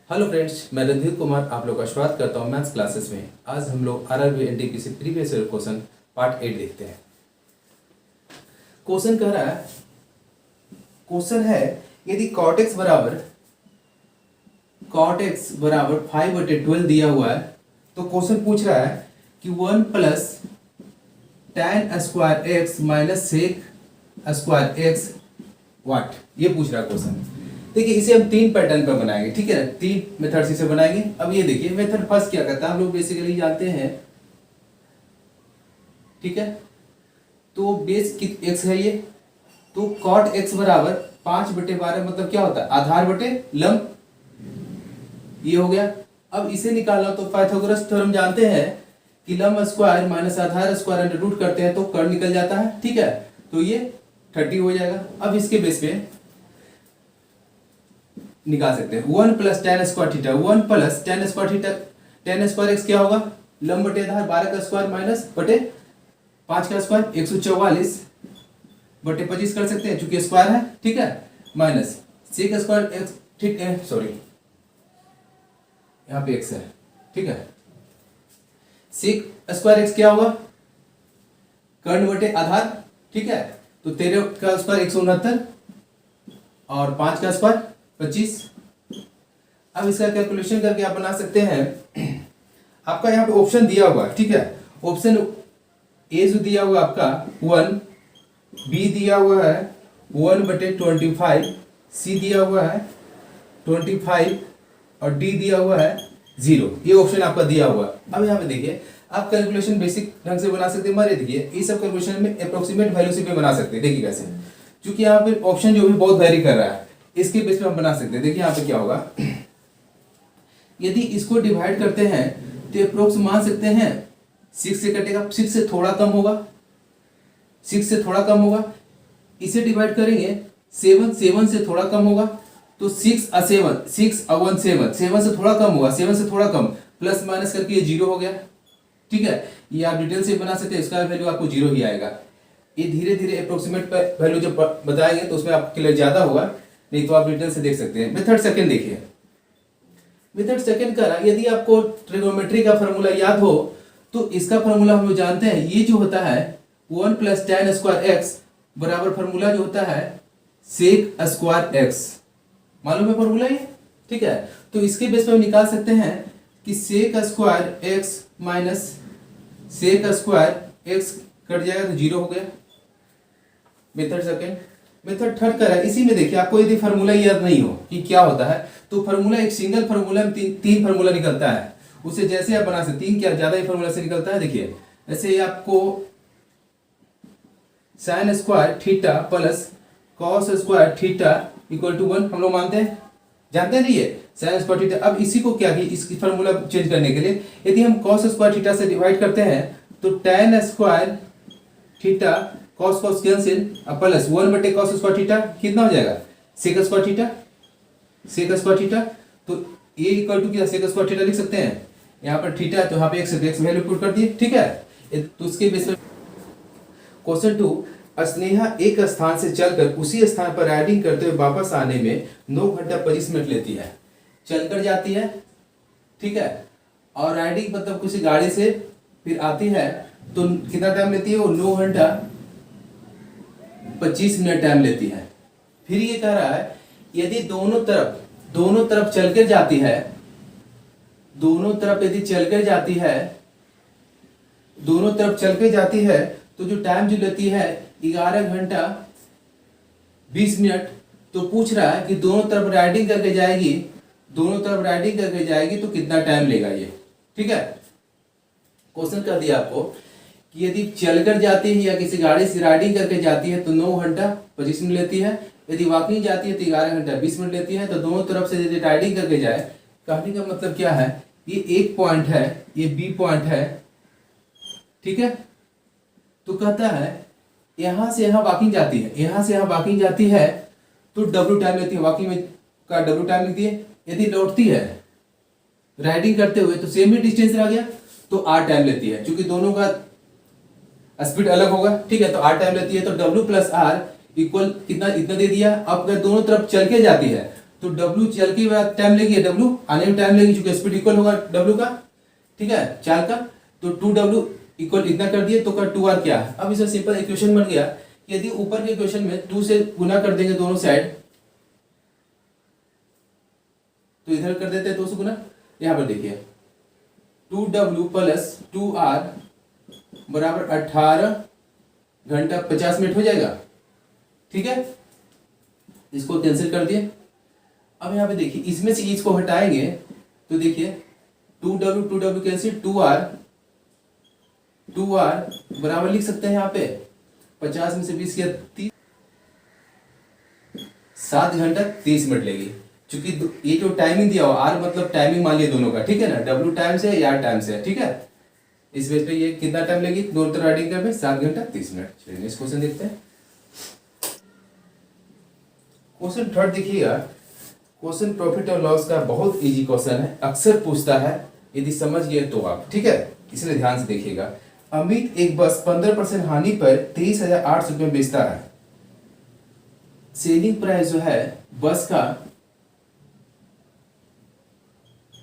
Hello friends, मैं रणधीर कुमार आप लोग का स्वागत करता हूँ मैथ्स क्लासेस में। आज हम लोग RRB NTPC previous year question part 8 देखते हैं। क्वेश्चन कह रहा है, क्वेश्चन है यदि cot x बराबर 5/12 दिया हुआ है तो क्वेश्चन पूछ रहा है कि 1 plus tan square x minus sec square X what, ये पूछ रहा है क्वेश्चन। देखिए इसे हम तीन पैटर्न पर बनाएंगे, ठीक है ना, तीन मेथड से इसे बनाएंगे। अब ये देखिए मेथड फर्स्ट क्या करता है, हम लोग बेसिकली जानते हैं, ठीक है। तो बेस एक्स है ये, तो cot x बराबर 5/12 मतलब क्या होता है, आधार बटे लंब, ये हो गया। अब इसे निकालना तो पाइथागोरस थ्योरम जानते हैं कि लंब स्क्वायर माइनस आधार स्क्वायर अंडर रूट करते हैं तो कर्ण निकल जाता है, ठीक है। तो ये 30 हो जाएगा। अब इसके बेस पे निकाल सकते हैं 1 plus tan square theta, 1 plus tan square theta, tan square x क्या होगा, लंब बटे आधार 12 का स्क्वायर माइनस बटे 5 का स्क्वायर 144 बटे 25 कर सकते हैं चूंकि स्क्वायर है, ठीक है, माइनस सेक स्क्वायर एक्स, ठीक है, सॉरी यहाँ पे एक्स है, ठीक है। सेक स्क्वायर एक्स क्या होगा, कर्ण बटे आधार, ठीक है। तो 13 का स्क्वायर 169 और 5 का स्क्वायर 25। अब इसका कैलकुलेशन करके आप बना सकते हैं। आपका यहाँ पे ऑप्शन दिया हुआ है, ठीक है। ऑप्शन ए जो दिया हुआ आपका 1, बी दिया हुआ है 1/25, सी दिया हुआ है 25 और डी दिया हुआ है 0। ये ऑप्शन आपका दिया हुआ है। अब यहाँ पे देखिए आप कैलकुलेशन बेसिक ढंग से बना सकते हैं। मारे देखिए ये सब कैलकुलेशन में अप्रोक्सीमेट वैल्यू से भी बना सकते हैं। देखिए कैसे, क्योंकि यहाँ पे ऑप्शन जो भी बहुत वेरी कर रहा है इसके बेस पे हम बना सकते हैं। देखिए यहाँ पे क्या होगा, यदि इसको डिवाइड करते हैं तो अप्रोक्स मान सकते हैं 6 से कटेगा, 6 से थोड़ा कम होगा, 6 से थोड़ा कम होगा। इसे डिवाइड करेंगे 7 से थोड़ा कम होगा, तो 6 और 7, 6 और 1 7, 7 से थोड़ा कम होगा, 7 से थोड़ा कम, प्लस माइनस करके ये 0 हो गया, ठीक है। ये आप डिटेल से बना सकते हैं, इसका वैल्यू आपको 0 ही आएगा। ये धीरे धीरे अप्रोक्सीमेट वैल्यू जब बताएंगे तो उसमें आपके लिए ज्यादा होगा, नहीं तो आप डिटेल से देख सकते हैं। मेथड सेकंड देखिए, मेथड सेकंड का यदि आपको ट्रिग्नोमेट्री का फॉर्मूला याद हो तो इसका फॉर्मूला हम लोग जानते हैं, ये जो होता है 1 प्लस tan स्क्वायर एक्स बराबर फॉर्मूला जो होता है सेक स्क्वायर एक्स, मालूम है फॉर्मूला ये, ठीक है। तो इसके बेस पे हम निकाल सकते हैं कि sec square x minus sec square x cut जाएगा तो 0 हो गया। Method second. मेथड थर्ड का है, इसी में देखिए आपको यदि फार्मूला याद नहीं हो कि क्या होता है तो फार्मूला एक सिंगल फार्मूला में तीन फार्मूला निकलता है, उसे जैसे आप बना सकते, तीन क्या ज्यादा ही फार्मूला से निकलता है। देखिए जैसे आपको sine square theta plus cos square theta equal to 1 हम लोग मानते हैं, जानते नहीं है साइन स्क्वायर थीटा। अब इसी को क्या कि इसकी फार्मूला चेंज करने के लिए यदि हम कॉस स्क्वायर थीटा से डिवाइड करते हैं तो tan square theta cos cos cancel plus 1/cos square theta कितना हो जाएगा, sec square theta, sec square theta. तो ये इक्वल टू क्या, सेक स्क्वायर थीटा लिख सकते हैं, यहाँ पर थीटा है तो यहाँ पे x वैल्यू पुट कर दिए, ठीक है। तो उसके बेस पे क्वेश्चन 2, स्नेहा एक स्थान से चलकर उसी स्थान पर राइडिंग करते हुए वापस आने में 9 घंटा 25 मिनट लेती है। चलकर जाती है, ठीक है, और राइडिंग मतलब किसी गाड़ी से फिर आती है तो कितना टाइम लेती है, वो 9 घंटा 25 मिनट टाइम लेती है। फिर ये कह रहा है यदि दोनों तरफ चलकर जाती है, दोनों तरफ यदि चलकर जाती है, दोनों तरफ चलकर जाती है तो जो टाइम जो लेती है 11 घंटा 20 मिनट। तो पूछ रहा है कि दोनों तरफ राइडिंग करके जाएगी, दोनों तरफ राइडिंग करके जाएगी तो कितना टाइम लेगा ये, ठीक है। क्वेश्चन कर दिया आपको कि यदि चलकर जाती है या किसी गाड़ी से राइडिंग करके जाती है तो 9 घंटा 25 मिनट लेती है, यदि वॉकिंग जाती है तो 11 घंटा 20 मिनट लेती है। तो दोनों तरफ से यदि राइडिंग करके जाए, कहने का मतलब क्या है, ये एक पॉइंट है, ये बी पॉइंट है, ठीक है। तो कहता है यहां से यहां वॉकिंग जाती है, यहां से यहां वॉकिंग जाती है तो W टाइम लेती है, वॉकिंग में का W टाइम लिखती है। यदि लौटती है राइडिंग करते हुए तो सेम ही डिस्टेंस रह गया तो R टाइम लेती है, क्योंकि दोनों का स्पीड अलग होगा, ठीक है। तो R टाइम लेती है तो W प्लस R इक्वल कितना, इतना दे दिया। अब अगर दोनों तरफ चल के जाती है तो W चल के बाद टाइम लेगी, W आने में टाइम लेगी, क्योंकि स्पीड इक्वल होगा W का, ठीक है, चाल का। तो 2W इक्वल इतना कर दिए, तो का 2R क्या है। अब इसमें सिंपल इक्वेशन बन गया, यदि ऊपर के इक्वेशन में 2 से गुना कर देंगे दोनों साइड, तो इधर कर देते हैं 2 से गुना। यहां पर देखिए 2W प्लस 2R बराबर 18 घंटा 50 मिनट हो जाएगा, ठीक है। इसको कैंसिल कर दिए। अब यहाँ पे देखिए इसमें से इसको हटाएंगे तो देखिए 2W कैंसिल, 2R बराबर लिख सकते हैं यहाँ पे 50 में से 20 किया 30, 7 घंटा 30 मिनट लेगी। क्योंकि ये जो टाइमिंग दिया हुआ R मतलब टाइमिंग मान लिया दोनों का, ठीक है ना, W टाइम से या R टाइम से, ठीक है। इस बेस पे ये कितना टाइम लेगी दोनों तरफ राइटिंग करने में, 7 घंटा 30 मिनट। चलिए इस क्वेश्चन देखते हैं। क्वेश्चन थर्ड देखिएगा। क्वेश्चन प्रॉफिट और लॉस का बहुत इजी क्वेश्चन है, अक्सर पूछता है, यदि समझ गए तो आप, ठीक है, इसलिए ध्यान से देखिएगा। अमित एक बस 15% हानि पर 23,800 रुपये बेचता है। सेलिंग प्राइस जो है बस का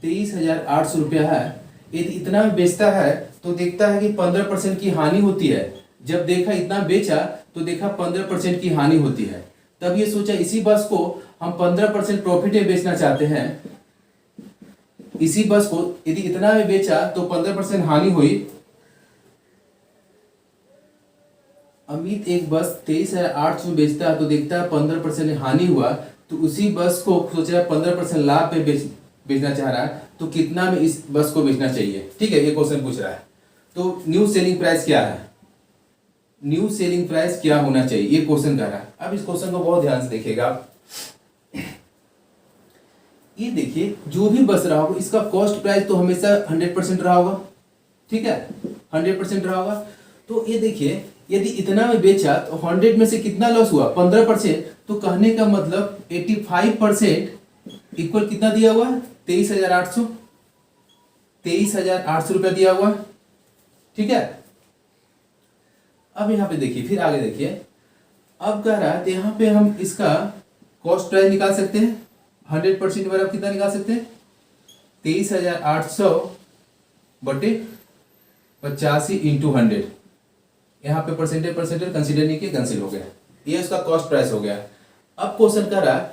23,800 रुपया है। यदि इतना बेचता है तो देखता है कि 15% की हानि होती है। जब देखा इतना बेचा तो देखा 15% की हानि होती है। तब ये सोचा इसी बस को हम 15% प्रॉफिट में बेचना चाहते हैं। इसी बस को यदि इतना में बेचा तो 15% हानि हुई। अमित एक बस 23,800 में बेचता है तो देखता है 15% हानि हुआ, तो उसी बस को सोचा 15% लाभ पे बेचना चाह रहा है, तो कितना में इस बस को बेचना चाहिए, ठीक है, ये क्वेश्चन पूछ रहा है। तो न्यू सेलिंग प्राइस क्या है, न्यू सेलिंग प्राइस क्या होना चाहिए, ये क्वेश्चन कर रहा है। अब इस क्वेश्चन को बहुत ध्यान से देखिएगा। ये देखिए जो भी बस रहा होगा इसका कॉस्ट प्राइस तो हमेशा 100% रहा होगा, ठीक है, 100% रहा होगा। तो ये देखिए यदि इतना में बेचा तो 100 में से कितना लॉस हुआ, 15%। तो कहने का मतलब 85% इक्वल कितना दिया हुआ है, 23,800, 23,800 रुपया दिया हुआ, ठीक है। अब यहाँ पे देखिए, फिर आगे देखिए, अब कह रहा है तो यहाँ पे हम इसका कॉस्ट प्राइस निकाल सकते हैं। 100% बराबर कितना निकाल सकते हैं, 23,800 बटे 85 इंटू 100। यहाँ पे परसेंटेज कंसीडर नहीं किया, कैंसिल हो गया, ये उसका कॉस्ट प्राइस हो गया। अब क्वेश्चन कर रहा है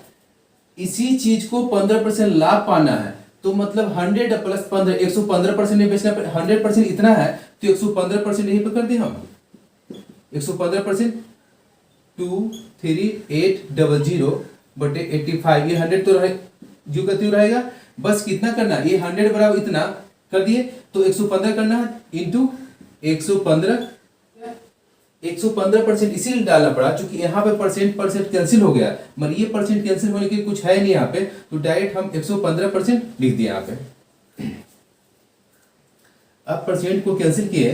इसी चीज को 15% लाभ पाना है, तो मतलब 100 प्लस 15, 115% में बेचना, 100% इतना है तो 115% यहीं पे कर दिए हम, 115% 23,800 बटे 85, ये 100 तो रहे जो का त्यों रहेगा। बस कितना करना है, ये 100 बराबर इतना कर दिए तो 115 करना है इंटू 115% इसीलिए डालना पड़ा क्योंकि यहाँ पे परसेंट कैंसिल हो गया, मगर ये परसेंट कैंसिल होने के कुछ है नहीं यहाँ पे, तो डायरेक्ट हम 115% लिख दिए यहाँ पे। अब परसेंट को कैंसिल किए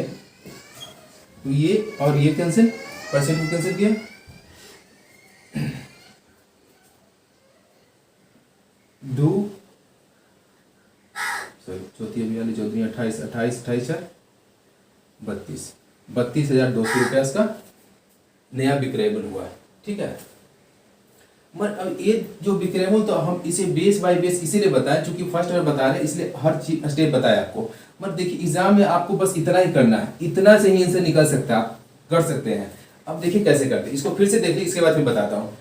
तो ये और ये कैंसिल, परसेंट को कैंसिल किया, चौथी अभी वाली 28 32,200 रुपया इसका नया विक्रयबल हुआ है, ठीक है। मगर अब ये जो विक्रयबल तो हम इसे बेस बाय बेस इसीलिए बताएं क्योंकि फर्स्ट बार बता रहे हैं, इसलिए हर चीज स्टेप बताया आपको। मगर देखिए एग्जाम में आपको बस इतना ही करना है, इतना से ही आंसर निकल सकता है, आप कर सकते हैं। अब देखिए कैसे करते हैं, इसको फिर से देखिए, इसके बाद मैं बताता हूँ।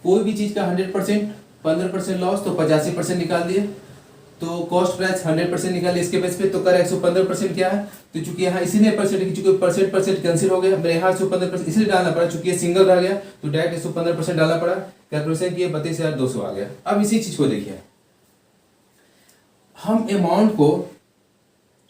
कोई भी चीज का 100%, 15% लॉस तो 85% निकाल दिए, तो कॉस्ट प्राइस 100% निकाले इसके बेस पे, तो कर 115% क्या है, तो चूंकि यहाँ इसीलिए परसेंट, चूंकि परसेंट कैंसिल हो गया, मेरे यहाँ 115% इसलिए डालना पड़ा चूंकि ये सिंगल रह गया, तो डायरेक्ट 115% डालना पड़ा, कैलकुलेशन किया 32,200 आ गया। अब इसी चीज को देखिए, हम अमाउंट को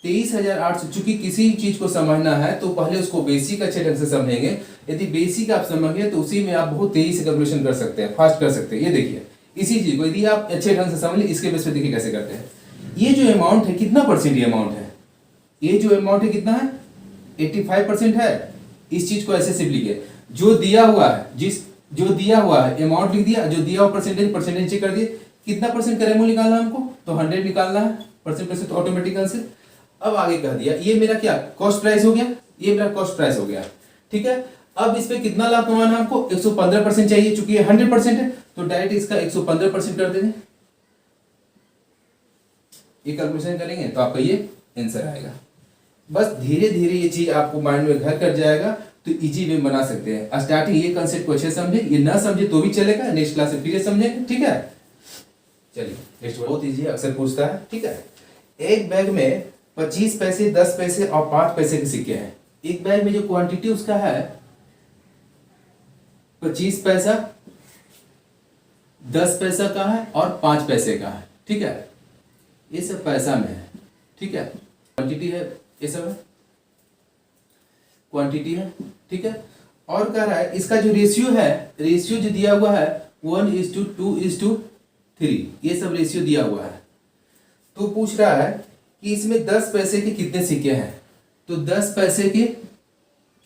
23,800, चूंकि किसी चीज को समझना है तो पहले उसको बेसिक अच्छे ढंग से समझेंगे। यदि बेसिक आप समझेंगे तो उसी में आप बहुत तेजी से कैलकुलेशन कर सकते हैं, फास्ट कर सकते हैं। ये देखिए इसी चीज को यदि आप अच्छे ढंग से समझ लें, इसके बेस पे देखिए कैसे करते हैं। ये जो अमाउंट है कितना परसेंट ये अमाउंट है, ये जो अमाउंट है कितना है, 85% है। इस चीज को ऐसे सिर्फ लिखिए, जो दिया हुआ है, जो दिया हुआ है अमाउंट लिख दिया, जो दिया हुआ परसेंटेज चेक कर दिए, कितना परसेंट करेमो निकालना है हमको, तो 100 निकालना है, परसेंट तो ऑटोमेटिक आंसर। अब आगे कह दिया ये मेरा क्या कॉस्ट प्राइस हो गया, ये मेरा कॉस्ट प्राइस हो गया, ठीक है। अब इस पे कितना लाभ कमाना है हमको, 115% चाहिए, चूंकि ये 100% है तो डायरेक्ट इसका 115% कर देंगे। ये कैलकुलेशन करेंगे तो आपका ये आंसर आएगा। बस धीरे धीरे ये चीज आपको माइंड में घर कर जाएगा तो इजी वे बना सकते हैं। स्टार्टिंग ये कंसेप्ट को अच्छे समझे, ये ना समझे तो भी चलेगा, नेक्स्ट क्लास से फिर ये समझेंगे, ठीक है। चलिए नेक्स्ट बहुत इजी है, अक्सर पूछता है, ठीक है। एक बैग में 25 पैसे, 10 पैसे और 5 पैसे के सिक्के हैं। एक बैग में जो क्वांटिटी उसका है 25 पैसा, 10 पैसा का है और 5 पैसे का है, ठीक है। ये सब पैसा में है, ठीक है, क्वांटिटी है, ये सब है क्वांटिटी है, ठीक है। और कह रहा है इसका जो रेशियो है, रेशियो जो दिया हुआ है 1:2:3, ये सब रेशियो दिया हुआ है। तो पूछ रहा है कि इसमें 10 पैसे के कितने सिक्के हैं, तो 10 पैसे के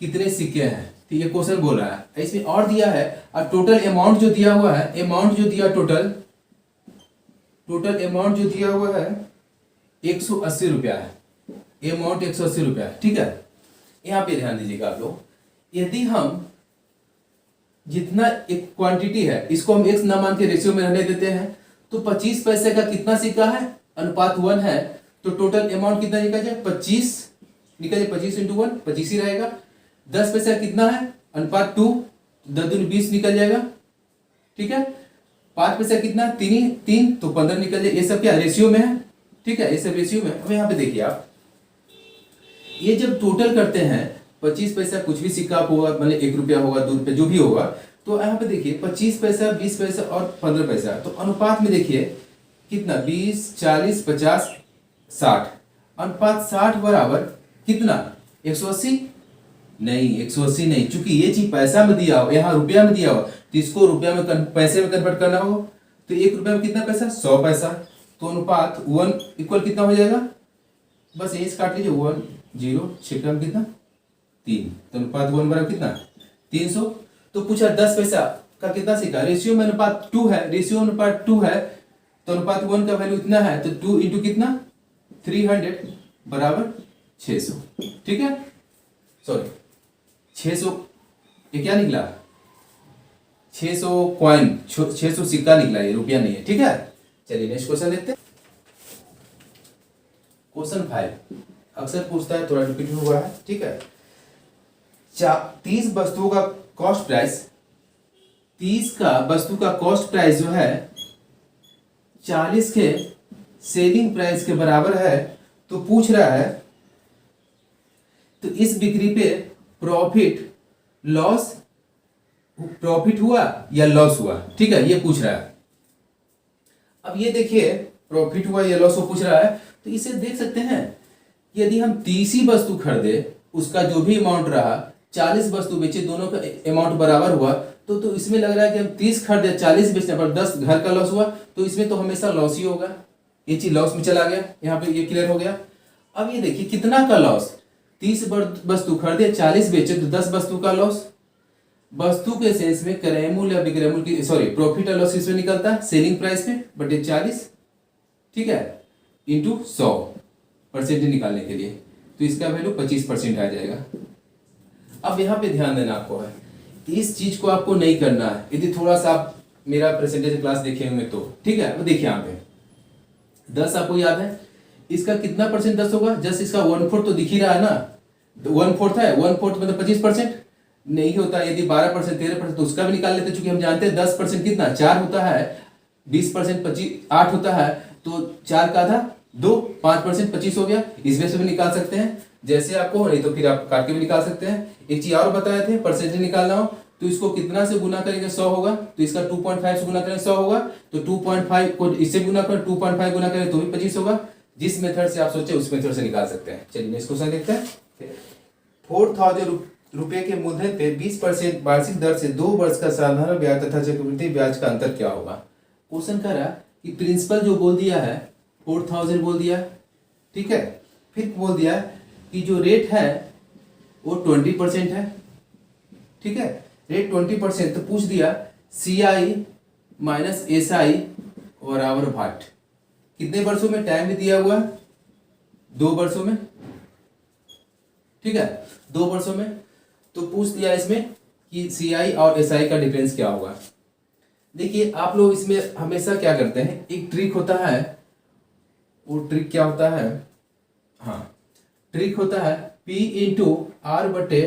कितने सिक्के हैं, तो ये क्वेश्चन बोल रहा है। इसमें और दिया है और टोटल अमाउंट जो दिया हुआ है, अमाउंट जो दिया टोटल अमाउंट जो दिया हुआ है 180 रुपया है, अमाउंट 180 रुपया है, ठीक है। यहाँ पे ध्यान दीजिएगा आप लोग, यदि हम जितना एक क्वांटिटी है इसको हम x ना मान के रेशियो में रहने देते हैं तो 25 पैसे का कितना सिक्का है, अनुपात 1 है, तो टोटल अमाउंट कितना निकल जाए 25 निकल जाए, 25 × 1 25 ही रहेगा। 10 पैसे कितना है, अनुपात 2, 10 दूनी 20 निकल जाएगा, ठीक है। 5 पैसे कितना, 3 तो 15 निकल जाए। ये सब क्या रेशियो में है, ठीक है, ये सब रेशियो में। अब यहाँ पे देखिए आप, ये जब टोटल करते हैं 25 पैसा कुछ भी सिक्का होगा, मतलब 1 रुपया होगा, 2 रुपया जो भी होगा, तो यहाँ पे देखिए 25 पैसा, 20 पैसा और 15 पैसा, तो अनुपात में देखिए कितना 20, 40, 50, 60, अनुपात 60 बराबर कितना 180, नहीं 180 नहीं, चूंकि ये चीज पैसा में दिया हो, यहाँ रुपया में दिया हो, तो इसको रुपया में पैसे में कन्वर्ट करना हो, तो 1 रुपया में कितना पैसा 100 पैसा, तो अनुपात 1 इक्वल कितना हो जाएगा, बस यही काट लीजिए 1 0 6 में कितना 3, तो अनुपात 1 बराबर कितना 300। तो पूछा 10 पैसा का कितना सिक्का, रेशियो में अनुपात 2 है, रेशियो में अनुपात 2 है, तो अनुपात 1 का वैल्यू इतना है, तो 2 इंटू कितना 300 बराबर 600, ठीक है, सॉरी 600, ये क्या निकला 600 कॉइन, 600 सिक्का निकला, ये रुपया नहीं है, ठीक है। चलिए नेक्स्ट क्वेश्चन देखते हैं। क्वेश्चन 5 अक्सर पूछता है, थोड़ा रिपीट हुआ है, ठीक है। 30 वस्तुओं का कॉस्ट प्राइस, 30 का वस्तु का कॉस्ट प्राइस जो है 40 के सेलिंग प्राइस के बराबर है, तो पूछ रहा है तो इस बिक्री पे प्रॉफिट हुआ या लॉस हुआ, ठीक है, ये पूछ रहा है। अब ये देखिए प्रॉफिट हुआ या लॉस हुआ पूछ रहा है, तो इसे देख सकते हैं, यदि हम 30 ही वस्तु खरीदे, उसका जो भी अमाउंट रहा, 40 वस्तु बेचे, दोनों का अमाउंट बराबर हुआ, तो इसमें लग रहा है कि हम 30 खरीदे 40 बेचने पर 10 घर का लॉस हुआ, तो इसमें तो हमेशा लॉस ही होगा, ये चीज लॉस में चला गया, यहाँ पे ये क्लियर हो गया। अब ये देखिए कितना का लॉस, 30 वस्तु खरीदे 40 बेचे तो 10 वस्तु का लॉस। वस्तु के सेंस में क्रय मूल्य या विक्रय मूल्य की प्रॉफिट और लॉस इसमें निकलता है सेलिंग प्राइस पे बटे 40, ठीक है, इंटू 100% निकालने के लिए, तो इसका वैल्यू 25% आ जाएगा। अब यहाँ पे ध्यान देना आपको है, इस चीज को आपको नहीं करना है, यदि थोड़ा सा आप मेरा परसेंटेज क्लास देखे होंगे तो, ठीक है। अब देखिए यहाँ पे 10 आपको याद है, इसका कितना परसेंट 10 होगा, जस्ट इसका 1/4 तो दिख ही रहा है ना, 1/4 है, 1/4 मतलब 25% नहीं होता, यदि 12% 13% तो उसका भी निकाल लेते, चूंकि हम जानते हैं 10% कितना 4 होता है, 20% 8 होता है, तो 4 का आधा 2, 5% 25 हो गया, इस वजह से भी निकाल सकते हैं जैसे आपको, नहीं तो फिर आप काट के भी निकाल सकते हैं। एक चीज और बताए थे, परसेंटेज निकालना हो तो इसको कितना से गुना करेंगे 100 होगा, तो इसका 2.5 से गुना करेंगे 100 होगा, तो 2.5 को इससे गुना करें 2.5 गुना करें तो भी 25 होगा। जिस मेथड से आप सोचे उस मेथड से निकाल सकते हैं। चलिए नेक्स्ट क्वेश्चन देखते हैं। 4000 रुपए के मूलधन पे 20% वार्षिक दर से 2 वर्ष का साधारण ब्याज तथा चक्रवृद्धि ब्याज का अंतर क्या होगा। क्वेश्चन कह रहा कि प्रिंसिपल जो बोल दिया है 4000 बोल दिया, ठीक है, फिर बोल दिया कि जो रेट है वो 20% है, ठीक है, रेट 20%, तो पूछ दिया CI माइनस SI बराबर भाट, कितने वर्षों में, टाइम भी दिया हुआ 2 वर्षों में, ठीक है, 2 वर्षों में, तो पूछ दिया इसमें कि CI और SI का डिफरेंस क्या होगा। देखिए आप लोग इसमें हमेशा क्या करते हैं, एक ट्रिक होता है, वो ट्रिक क्या होता है, हाँ ट्रिक होता है P इंटू R बटे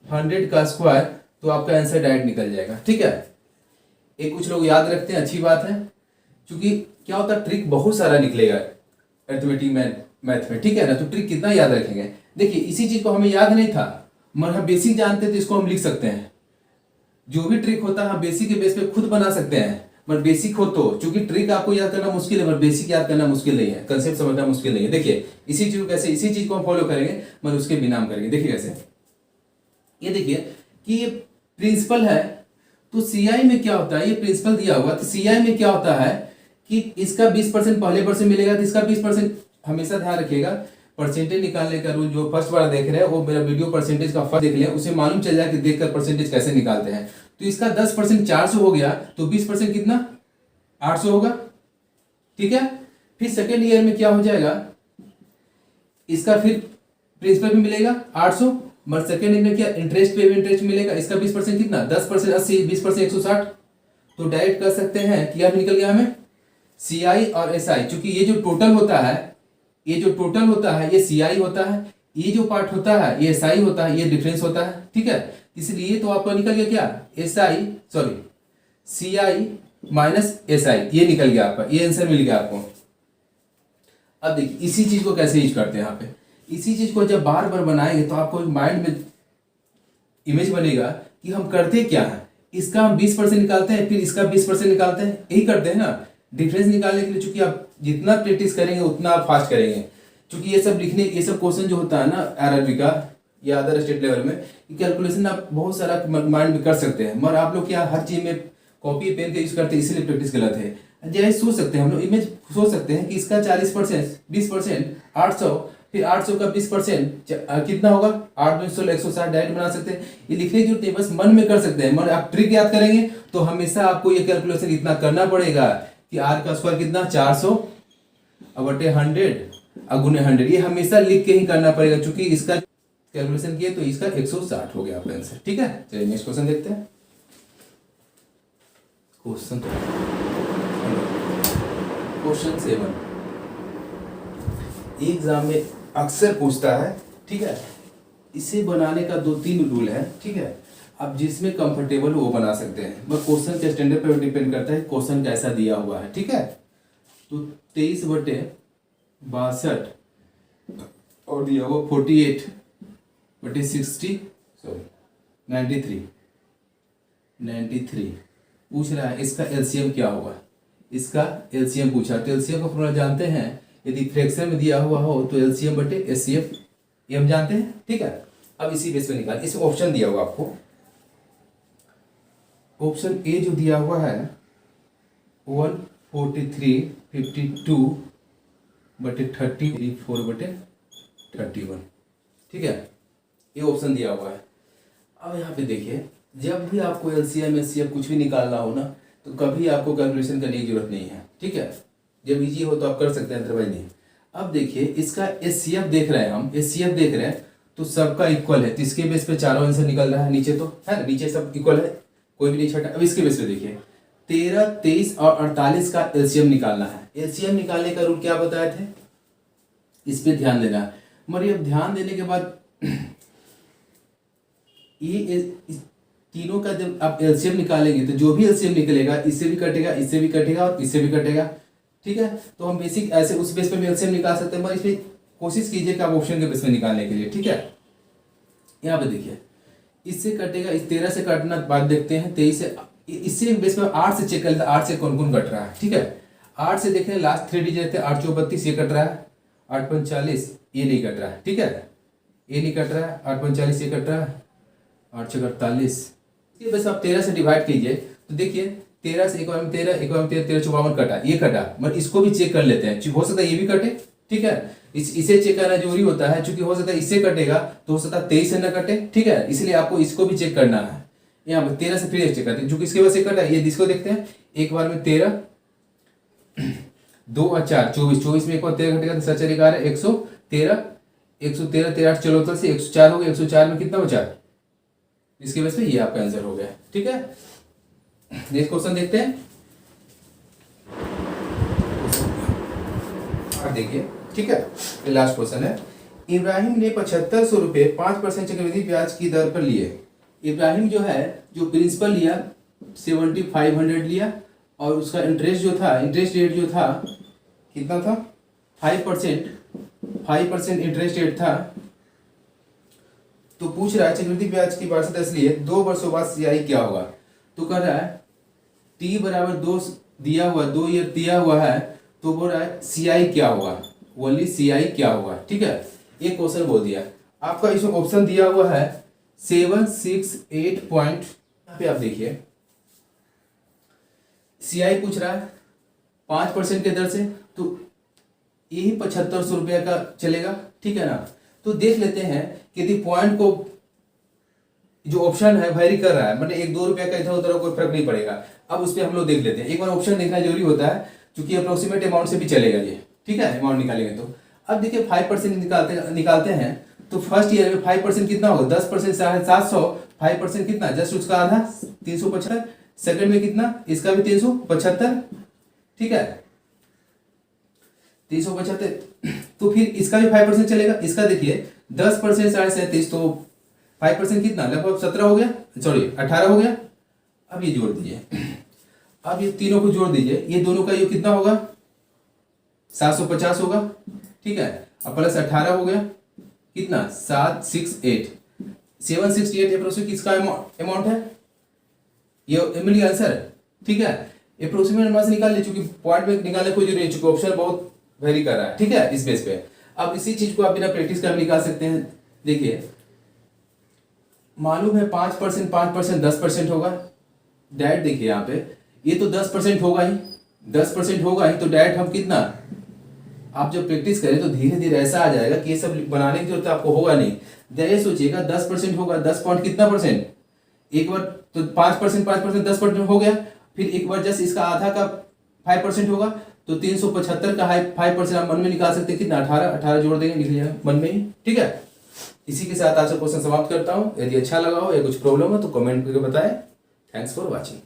100 का स्क्वायर, तो आपका आंसर डायरेक्ट निकल जाएगा। ठीक है, एक कुछ लोग याद रखते हैं, अच्छी बात है, क्योंकि क्या होता है ट्रिक बहुत सारा निकलेगा अरिथमेटिक मैथ में, ठीक है ना। तो ट्रिक कितना याद रखेंगे। देखिए इसी चीज को हमें याद नहीं था, मगर हम बेसिक जानते तो इसको हम लिख सकते हैं। जो भी ट्रिक होता है हम बेसिक के बेस पे खुद बना सकते हैं, मगर बेसिक हो तो, चूंकि ट्रिक आपको याद करना मुश्किल है मगर बेसिक याद करना मुश्किल नहीं है, कंसेप्ट समझना मुश्किल नहीं है। देखिए इसी चीज को कैसे, इसी चीज को हम फॉलो करेंगे मगर उसके बिना हम करेंगे। देखिए कैसे, ये देखिए कि ये प्रिंसिपल है, तो CI में क्या होता है, ये प्रिंसिपल दिया हुआ, तो CI में क्या होता है कि इसका 20% पहले परसेंट मिलेगा, तो इसका 20% हमेशा ध्यान रखिएगा। परसेंटेज निकालने का रूल जो फर्स्ट बार देख रहे हैं वो मेरा वीडियो परसेंटेज का फर्स्ट देख लिया, उसे मालूम चल जाए कि देखकर परसेंटेज कैसे निकालते हैं। तो इसका 10% 400 हो गया, तो 20% कितना 800 होगा। ठीक है, फिर सेकेंड ईयर में क्या हो जाएगा, इसका फिर प्रिंसिपल भी मिलेगा 800, मगर सेकेंड ईयर में क्या इंटरेस्ट पे भी इंटरेस्ट मिलेगा, इसका 20% कितना 10% 80, 20% 160। तो डायरेक्ट कर सकते हैं कि क्या निकल गया हमें CI और SI, चूंकि ये जो टोटल होता है, ये जो टोटल होता है ये CI होता है, ये जो पार्ट होता है ये SI होता है, ये डिफरेंस होता है। ठीक है, इसलिए तो आपका निकल गया क्या CI माइनस SI, ये निकल गया आपका, ये आंसर मिल गया आपको। अब देखिए इसी चीज को कैसे यूज करते हैं यहाँ पे, इसी चीज को जब बार बार बनाएंगे तो आपको माइंड में इमेज बनेगा कि हम करते क्या है। इसका हम 20% निकालते हैं, फिर इसका 20% निकालते हैं, यही करते हैं ना डिफरेंस निकालने के लिए। चूंकि आप जितना प्रैक्टिस करेंगे उतना आप फास्ट करेंगे, क्योंकि ये सब लिखने, ये सब क्वेश्चन जो होता है ना RRB का या अदर स्टेट लेवल में, कैलकुलेशन आप बहुत सारा माइंड में कर सकते हैं, मगर आप लोग क्या हर चीज में कॉपी पेन का यूज करते हैं, इसलिए प्रैक्टिस गलत है। जैसे सोच सकते हैं हम लोग, इमेज सोच सकते हैं कि इसका 40% 20% 800, फिर 800 का 20% कितना होगा 8 2 16 160, डायरेक्ट बना सकते हैं। ये लिखने की जरूरत नहीं, बस मन में कर सकते हैं। मगर आप ट्रिक याद करेंगे तो हमेशा आपको ये कैलकुलेशन इतना करना पड़ेगा कि R का स्क्वायर कितना 400 बटे 100 गुने 100, ये हमेशा लिख के ही करना पड़ेगा, क्योंकि इसका कैलकुलेशन किए तो इसका 160 हो गया आपका आंसर। ठीक है, चलिए नेक्स्ट क्वेश्चन देखते हैं। क्वेश्चन 7 एग्जाम में अक्सर पूछता है। ठीक है, इसे बनाने का 2-3 रूल है। ठीक है, आप जिसमें कंफर्टेबल हो वो बना सकते हैं, बस क्वेश्चन के स्टैंडर्ड पर डिपेंड करता है क्वेश्चन कैसा दिया हुआ है। ठीक है, तो 23 बटे 62 और दिया हुआ 48 बटे 93 पूछ रहा है इसका एलसीएम क्या होगा। इसका एलसीएम पूछा, तो एलसीएम का फॉर्मूला जानते हैं, यदि फ्रैक्शन में दिया हुआ हो तो एलसीएम बटे एचसीएफ, ये हम जानते हैं। ठीक है, अब इसी बेस पे निकाल, इसमें ऑप्शन दिया हुआ आपको, ऑप्शन ए जो दिया हुआ है 143 52 बटे 34 बटे 31। ठीक है, ये ऑप्शन दिया हुआ है। अब यहाँ पे देखिए, जब भी आपको एलसीएम एचसीएफ कुछ भी निकालना हो ना, तो कभी आपको कैलकुलेशन करने की जरूरत नहीं है। ठीक है, जब इजी हो तो आप कर सकते हैं, अदरवाइज नहीं। अब देखिए इसका एचसीएफ देख रहे हैं हम, एचसीएफ देख रहे हैं तो सबका इक्वल है, तो इसके बेस पे चारों आंसर निकल रहा है, नीचे तो है ना, नीचे सब इक्वल है, कोई भी नहीं छटा। अब इसके बेस पे देखिए 13 23 और 48 का एलसीएम निकालना है। एलसीएम निकालने का रूल क्या बताए थे, इस पे ध्यान देना है। मगर ये ध्यान देने के बाद ये तीनों का जब आप एलसीएम निकालेंगे तो जो भी एलसीएम निकलेगा इससे भी कटेगा, इससे भी कटेगा और इससे भी कटेगा। ठीक है, तो हम बेसिक ऐसे उस बेस पे भी एलसीएम निकाल सकते हैं, मगर इसमें कोशिश कीजिए कि आप ऑप्शन के बेस में निकालने के लिए। ठीक है, यहाँ पे देखिए इससे कटेगा, इस 13 से काटना बाद देखते हैं, 23 से, इससे बेस में 8 से चेक कर लेते हैं 8 से कौन कौन कट रहा है। ठीक है, 8 से देखें लास्ट 3 डिजिट थे, 8 4 32 ये कट रहा है, 8 5 40 ये नहीं कट रहा है। ठीक है, ये नहीं कट रहा है, 8 5 40 ये कट रहा है, 8 6 48। इसके बस आप 13 से डिवाइड कीजिए तो देखिए 13 से एक बार में 13 एक बार में 13 13 54 कटा, ये कटा, मगर इसको भी चेक कर लेते हैं, हो सकता है ये भी कटे। ठीक है, इसे चेक करना जरूरी होता है, क्योंकि हो सकता है इससे कटेगा तो हो सकता है 23 से न कटे। ठीक है, इसलिए आपको इसको भी चेक करना है। यहाँ पर 13 से फिर चेक करते हैं, क्योंकि इसके वजह से कटा, ये इसको देखते हैं एक बार में 13 2 और 4 24 में एक बार 13 घटेगा तो 7 4 11 113 113 13 8 14 से 104 हो गया, 104 में कितना बचा, इसके वजह से ये आपका आंसर हो गया। ठीक है, नेक्स्ट क्वेश्चन देखते हैं। देखिए, ठीक है, ये लास्ट क्वेश्चन है। इब्राहिम ने 7500 रुपये 5% चक्रवृद्धि ब्याज की दर पर लिए। इब्राहिम जो है, जो प्रिंसिपल लिया 7500 लिया, और उसका इंटरेस्ट जो था, इंटरेस्ट रेट जो था कितना था, 5% इंटरेस्ट रेट था। तो पूछ रहा है चक्रवृद्धि ब्याज की वार्षिक दर लिए 2 वर्षों बाद सीआई क्या होगा। तो कह रहा है टी बराबर 2 दिया हुआ, 2 ईयर दिया हुआ है, तो बोल रहा है सीआई क्या होगा, ओनली सीआई क्या होगा। ठीक है, एक क्वेश्चन बोल दिया आपका। इसमें ऑप्शन दिया हुआ है 7, 6, 8 पॉइंट। यहाँ पे आप देखिए सीआई पूछ रहा है 5% के दर से, तो यही 7500 रुपये का चलेगा। ठीक है ना, तो देख लेते हैं कि यदि पॉइंट को जो ऑप्शन है वेरी कर रहा है, मतलब 1-2 रुपये का इधर उधर कोई फर्क नहीं पड़ेगा। अब उस पर हम लोग देख लेते हैं, एक बार ऑप्शन देखना जरूरी होता है, क्योंकि अप्रोक्सीमेट अमाउंट से भी चलेगा ये। ठीक है, अमाउंट निकालेंगे तो अब देखिए 5% निकालते हैं, तो फर्स्ट ईयर में 5% कितना होगा, 10% 750, 5% कितना, जस्ट उसका आधा 375। सेकंड में कितना, इसका भी 375। ठीक है, 375, तो फिर इसका भी 5% चलेगा। इसका देखिए 10% 37.5, तो 5% कितना, लगभग 17 हो गया, सॉरी 18 हो गया। अब ये जोड़ दीजिए, अब ये तीनों को जोड़ दीजिए, ये दोनों का ये कितना होगा, 750 होगा। ठीक है, अब प्लस 18 हो गया, कितना, 768, 768 अप्रोक्सीमेट किसका अमाउंट है, ये मिल गया आंसर। ठीक है, अप्रोक्सीमेट अमाउंट से निकाल ले, चूंकि पॉइंट में निकालने कोई जरूरी नहीं, चूंकि ऑप्शन बहुत वेरी कर रहा है। ठीक है, इस बेस पे अब इसी चीज को आप बिना प्रैक्टिस कर निकाल सकते हैं। देखिए मालूम है 5%, 5% 10% होगा। डायरेक्ट देखिए यहाँ पे ये तो 10% होगा ही, 10% होगा ही, तो डायरेक्ट हम कितना, आप जब प्रैक्टिस करें तो धीरे धीरे ऐसा आ जाएगा कि ये सब बनाने की जरूरत आपको होगा नहीं। ये सोचिएगा 10% होगा, 10 पॉइंट कितना परसेंट, एक बार तो 5%, 5% 10% हो गया, फिर एक बार जस्ट इसका आधा का 5% होगा, तो 375 का 5% आप मन में निकाल सकते हैं, कितना, 18 जोड़ देंगे, लिख लिया मन में ही। ठीक है, इसी के साथ आज का क्वेश्चन समाप्त करता हूँ। यदि अच्छा लगा हो या कुछ प्रॉब्लम हो तो कमेंट करके बताएं। Thanks for watching.